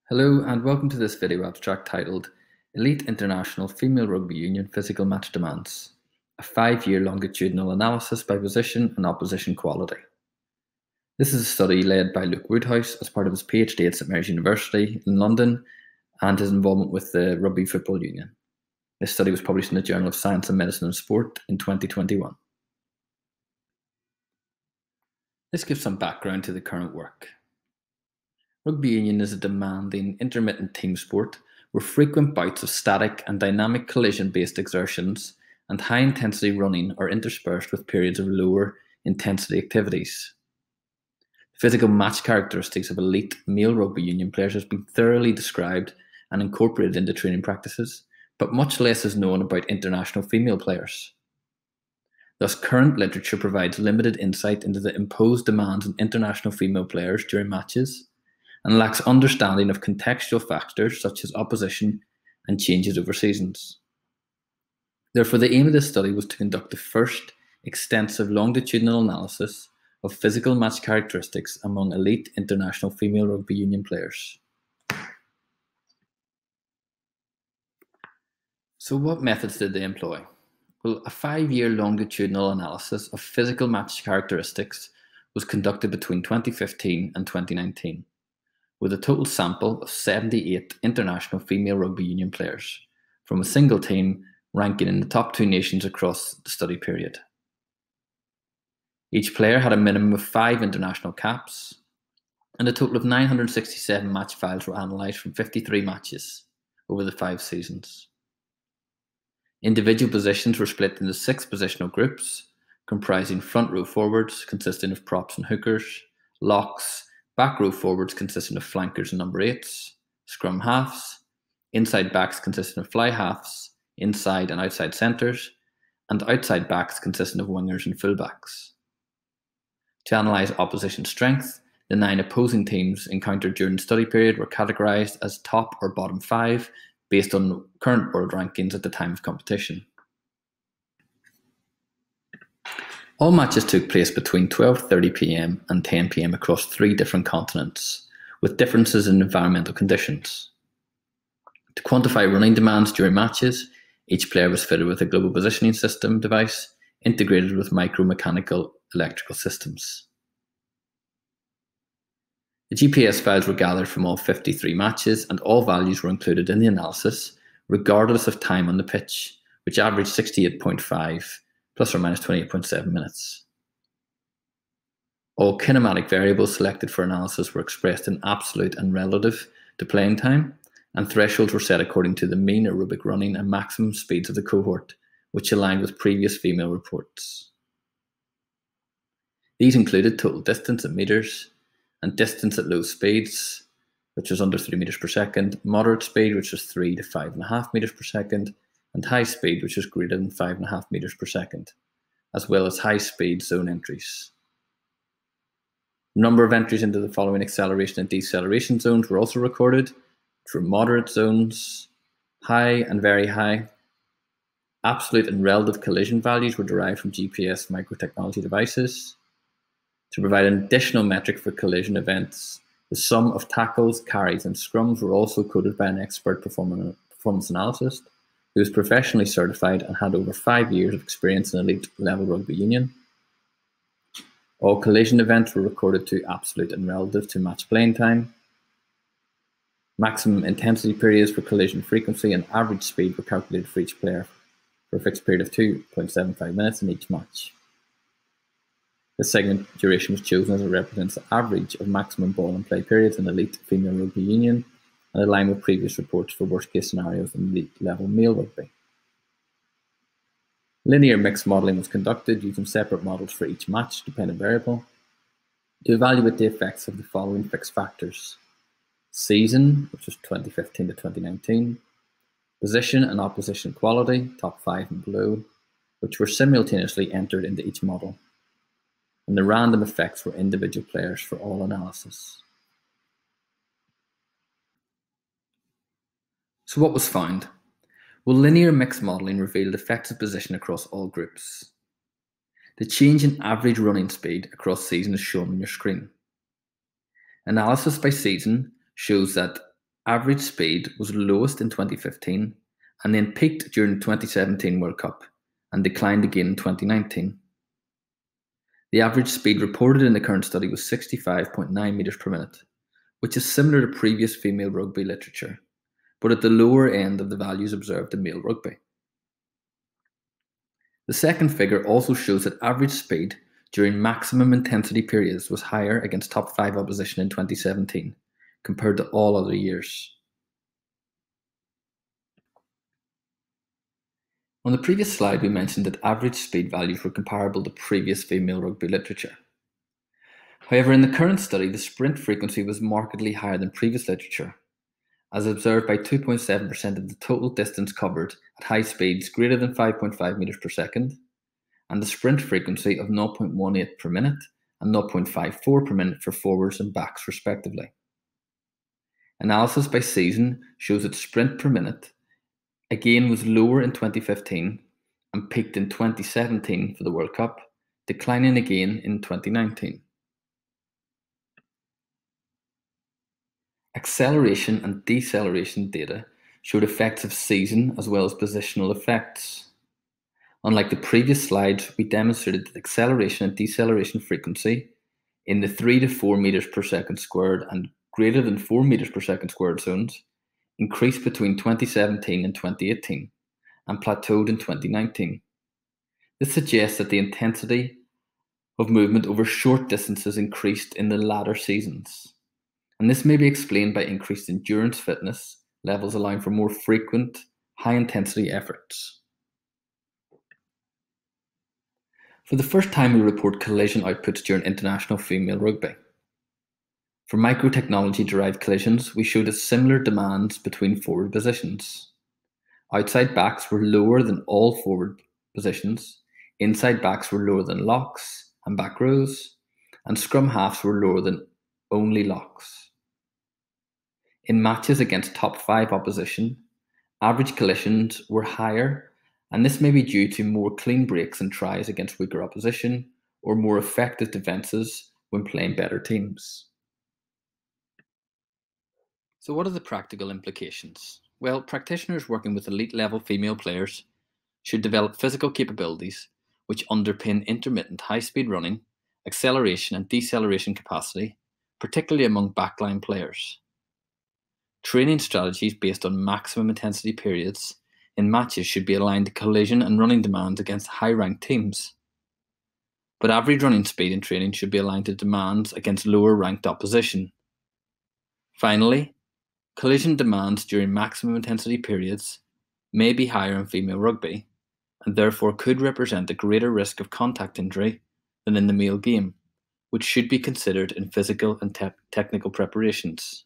Hello and welcome to this video abstract titled Elite International Female Rugby Union Physical Match Demands, a 5-year longitudinal analysis by position and opposition quality. This is a study led by Luke Woodhouse as part of his PhD at St Mary's University in London and his involvement with the Rugby Football Union. This study was published in the Journal of Science and Medicine and Sport in 2021. This gives some background to the current work. Rugby union is a demanding, intermittent team sport where frequent bouts of static and dynamic collision-based exertions and high-intensity running are interspersed with periods of lower intensity activities. The physical match characteristics of elite male rugby union players has been thoroughly described and incorporated into training practices, but much less is known about international female players. Thus, current literature provides limited insight into the imposed demands on international female players during matches, and lacks understanding of contextual factors such as opposition and changes over seasons. Therefore, the aim of this study was to conduct the first extensive longitudinal analysis of physical match characteristics among elite international female rugby union players. So what methods did they employ? Well, a 5-year longitudinal analysis of physical match characteristics was conducted between 2015 and 2019. With a total sample of 78 international female rugby union players from a single team ranking in the top 2 nations across the study period. Each player had a minimum of 5 international caps, and a total of 967 match files were analysed from 53 matches over the 5 seasons. Individual positions were split into 6 positional groups, comprising front row forwards consisting of props and hookers, locks, back row forwards consisting of flankers and number 8s, scrum halves, inside backs consisting of fly halves, inside and outside centres, and outside backs consisting of wingers and fullbacks. To analyse opposition strength, the 9 opposing teams encountered during the study period were categorised as top or bottom 5 based on current world rankings at the time of competition. All matches took place between 12:30 p.m. and 10 p.m. across 3 different continents, with differences in environmental conditions. To quantify running demands during matches, each player was fitted with a global positioning system device integrated with micro-mechanical electrical systems. The GPS files were gathered from all 53 matches, and all values were included in the analysis, regardless of time on the pitch, which averaged 68.5 plus or minus 28.7 minutes. All kinematic variables selected for analysis were expressed in absolute and relative to playing time, and thresholds were set according to the mean aerobic running and maximum speeds of the cohort, which aligned with previous female reports. These included total distance in metres, and distance at low speeds, which was under 3 metres per second, moderate speed, which was 3 to 5.5 metres per second, and high speed, which was greater than 5.5 metres per second, as well as high speed zone entries. The number of entries into the following acceleration and deceleration zones were also recorded through moderate zones, high and very high. Absolute and relative collision values were derived from GPS microtechnology devices. To provide an additional metric for collision events, the sum of tackles, carries, and scrums were also coded by an expert performance analyst who was professionally certified and had over 5 years of experience in elite level rugby union. All collision events were recorded to absolute and relative to match playing time. Maximum intensity periods for collision frequency and average speed were calculated for each player for a fixed period of 2.75 minutes in each match. This segment duration was chosen as it represents the average of maximum ball and play periods in elite female rugby union, and align with previous reports for worst-case scenarios in elite level male rugby. Linear mixed modelling was conducted using separate models for each match-dependent variable to evaluate the effects of the following fixed factors: season, which was 2015 to 2019, position and opposition quality, top 5 and below, which were simultaneously entered into each model, and the random effects for individual players for all analysis. So what was found? Well, linear mixed modelling revealed effective position across all groups. The change in average running speed across season is shown on your screen. Analysis by season shows that Average speed was lowest in 2015 and then peaked during the 2017 World Cup and declined again in 2019. The average speed reported in the current study was 65.9 metres per minute, which is similar to previous female rugby literature, but at the lower end of the values observed in male rugby. The second figure also shows that average speed during maximum intensity periods was higher against top 5 opposition in 2017 compared to all other years. On the previous slide, we mentioned that average speed values were comparable to previous female rugby literature. However, in the current study, the sprint frequency was markedly higher than previous literature, as observed by 2.7% of the total distance covered at high speeds greater than 5.5 metres per second, and the sprint frequency of 0.18 per minute and 0.54 per minute for forwards and backs respectively. Analysis by season shows that sprint per minute again was lower in 2015 and peaked in 2017 for the World Cup, declining again in 2019. Acceleration and deceleration data showed effects of season as well as positional effects. Unlike the previous slides, we demonstrated that acceleration and deceleration frequency in the 3 to 4 meters per second squared and greater than 4 meters per second squared zones increased between 2017 and 2018 and plateaued in 2019. This suggests that the intensity of movement over short distances increased in the latter seasons. And this may be explained by increased endurance fitness levels allowing for more frequent, high-intensity efforts. For the first time, we report collision outputs during international female rugby. For microtechnology-derived collisions, we showed a similar demands between forward positions. Outside backs were lower than all forward positions, inside backs were lower than locks and back rows, and scrum halves were lower than only locks. In matches against top 5 opposition, average collisions were higher, and this may be due to more clean breaks and tries against weaker opposition, or more effective defences when playing better teams. So what are the practical implications? Well, practitioners working with elite level female players should develop physical capabilities which underpin intermittent high-speed running, acceleration and deceleration capacity, particularly among backline players. Training strategies based on maximum intensity periods in matches should be aligned to collision and running demands against high-ranked teams. But average running speed in training should be aligned to demands against lower-ranked opposition. Finally, collision demands during maximum intensity periods may be higher in female rugby, and therefore could represent a greater risk of contact injury than in the male game, which should be considered in physical and technical preparations.